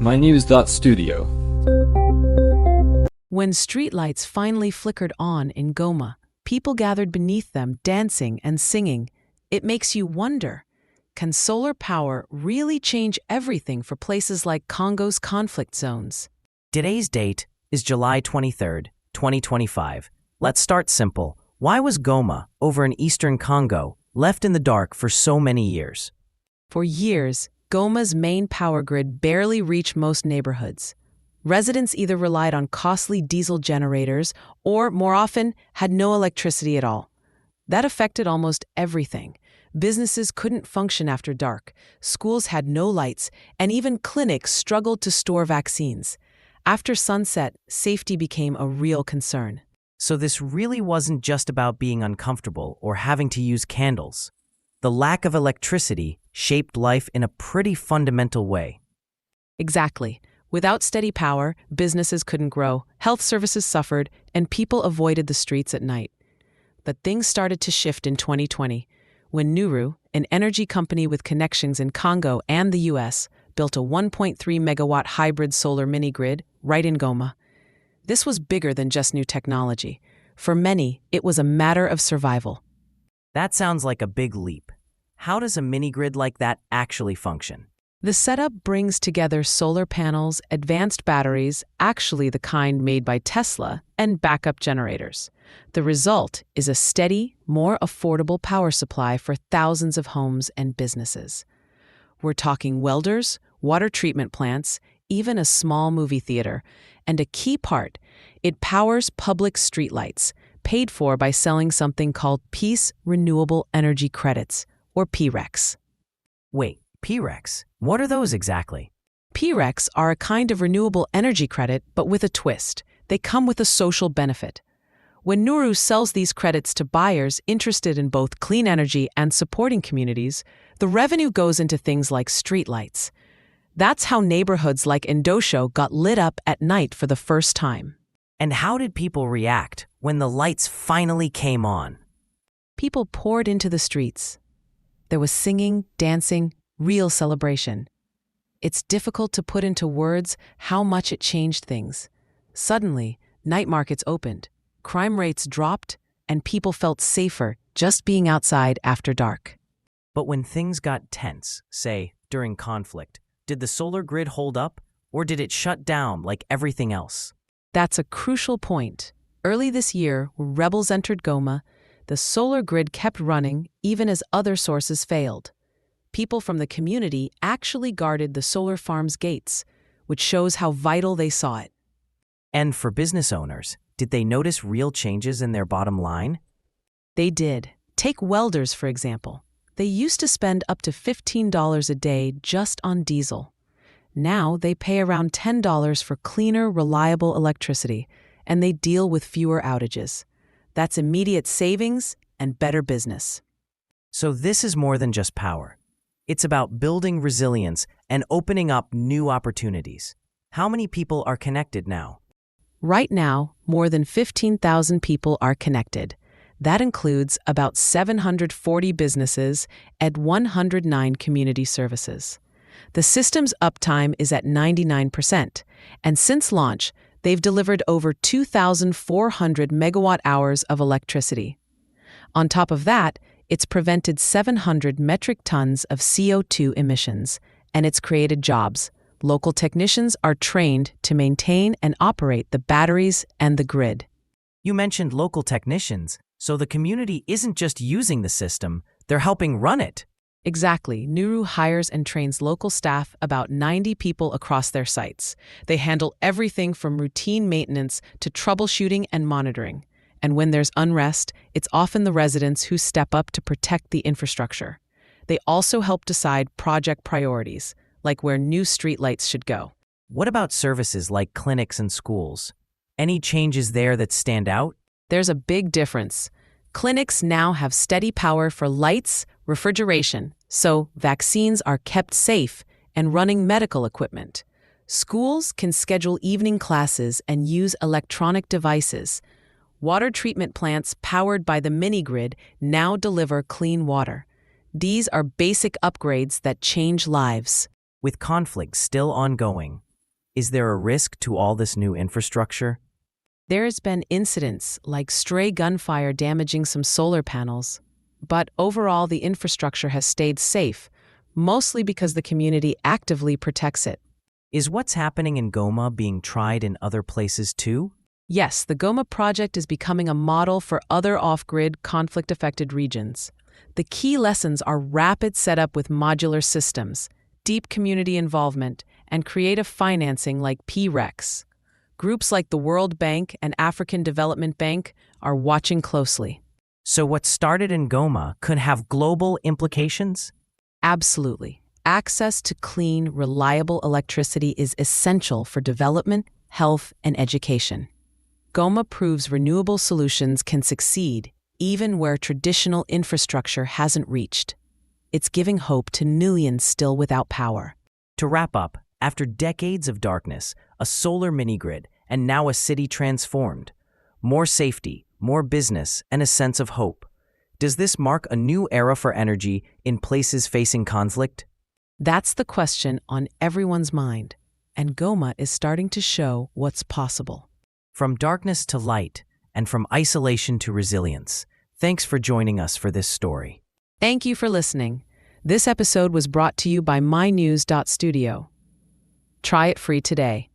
mynews.studio. When streetlights finally flickered on in Goma, people gathered beneath them dancing and singing. It makes you wonder, can solar power really change everything for places like Congo's conflict zones? Today's date is July 23rd, 2025. Let's start simple. Why was Goma, over in eastern Congo, left in the dark for so many years? For years, Goma's main power grid barely reached most neighborhoods. Residents either relied on costly diesel generators or, more often, had no electricity at all. That affected almost everything. Businesses couldn't function after dark, schools had no lights, and even clinics struggled to store vaccines. After sunset, safety became a real concern. So this really wasn't just about being uncomfortable or having to use candles. The lack of electricity shaped life in a pretty fundamental way. Exactly. Without steady power, businesses couldn't grow, health services suffered, and people avoided the streets at night. But things started to shift in 2020, when Nuru, an energy company with connections in Congo and the US, built a 1.3 megawatt hybrid solar mini-grid right in Goma. This was bigger than just new technology. For many, it was a matter of survival. That sounds like a big leap. How does a mini-grid like that actually function? The setup brings together solar panels, advanced batteries, actually the kind made by Tesla, and backup generators. The result is a steady, more affordable power supply for thousands of homes and businesses. We're talking welders, water treatment plants, even a small movie theater. And a key part, it powers public streetlights, paid for by selling something called Peace Renewable Energy Credits, or PRECs. Wait, PRECs? What are those exactly? PRECs are a kind of renewable energy credit, but with a twist. They come with a social benefit. When Nuru sells these credits to buyers interested in both clean energy and supporting communities, the revenue goes into things like streetlights. That's how neighborhoods like Ndosho got lit up at night for the first time. And how did people react when the lights finally came on? People poured into the streets. There was singing, dancing, real celebration. It's difficult to put into words how much it changed things. Suddenly, night markets opened, crime rates dropped, and people felt safer just being outside after dark. But when things got tense, say, during conflict, did the solar grid hold up, or did it shut down like everything else? That's a crucial point. Early this year, when rebels entered Goma, the solar grid kept running even as other sources failed. People from the community actually guarded the solar farm's gates, which shows how vital they saw it. And for business owners, did they notice real changes in their bottom line? They did. Take welders, for example. They used to spend up to $15 a day just on diesel. Now they pay around $10 for cleaner, reliable electricity, and they deal with fewer outages. That's immediate savings and better business. So this is more than just power. It's about building resilience and opening up new opportunities. How many people are connected now? Right now, more than 15,000 people are connected. That includes about 740 businesses and 109 community services. The system's uptime is at 99%, and since launch, they've delivered over 2,400 megawatt hours of electricity. On top of that, it's prevented 700 metric tons of CO2 emissions, and it's created jobs. Local technicians are trained to maintain and operate the batteries and the grid. You mentioned local technicians, so the community isn't just using the system, they're helping run it. Exactly. Nuru hires and trains local staff, about 90 people across their sites. They handle everything from routine maintenance to troubleshooting and monitoring. And when there's unrest, it's often the residents who step up to protect the infrastructure. They also help decide project priorities, like where new streetlights should go. What about services like clinics and schools? Any changes there that stand out? There's a big difference. Clinics now have steady power for lights, refrigeration, so vaccines are kept safe, and running medical equipment. Schools can schedule evening classes and use electronic devices. Water treatment plants powered by the Minigrid now deliver clean water. These are basic upgrades that change lives. With conflict still ongoing, Is there a risk to all this new infrastructure? There's been incidents like stray gunfire damaging some solar panels, but overall the infrastructure has stayed safe, mostly because the community actively protects it. Is what's happening in Goma being tried in other places too? Yes, the Goma project is becoming a model for other off-grid, conflict-affected regions. The key lessons are rapid setup with modular systems, deep community involvement, and creative financing like PREX. Groups like the World Bank and African Development Bank are watching closely. So what started in Goma could have global implications? Absolutely. Access to clean, reliable electricity is essential for development, health, and education. Goma proves renewable solutions can succeed even where traditional infrastructure hasn't reached. It's giving hope to millions still without power. To wrap up, after decades of darkness, a solar mini-grid, and now a city transformed. More safety, more business, and a sense of hope. Does this mark a new era for energy in places facing conflict? That's the question on everyone's mind, and Goma is starting to show what's possible. From darkness to light, and from isolation to resilience. Thanks for joining us for this story. Thank you for listening. This episode was brought to you by mynews.studio. Try it free today.